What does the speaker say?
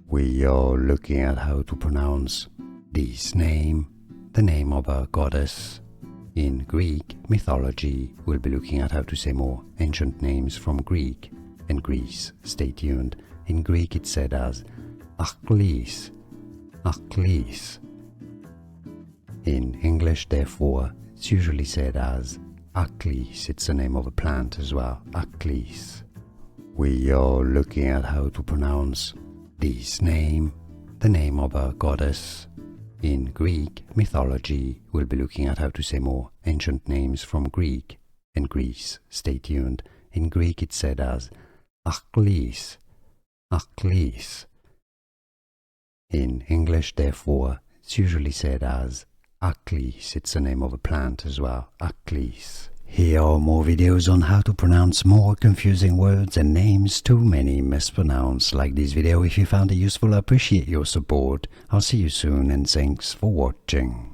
We are looking at how to pronounce this name, the name of a goddess. In Greek mythology, we'll be looking at how to say more ancient names from Greek and Greece. Stay tuned. In Greek it's said as Achlys, Achlys. In English, therefore, it's usually said as Achlys. It's the name of a plant as well, Achlys. We are looking at how to pronounce this name, the name of a goddess. In Greek mythology, we'll be looking at how to say more ancient names from Greek and Greece. Stay tuned. In Greek it's said as Achlys, Achlys. In English, therefore, it's usually said as Achlys. It's the name of a plant as well, Achlys. Here are more videos on how to pronounce more confusing words and names too many mispronounced. Like this video if you found it useful. I appreciate your support. I'll see you soon and thanks for watching.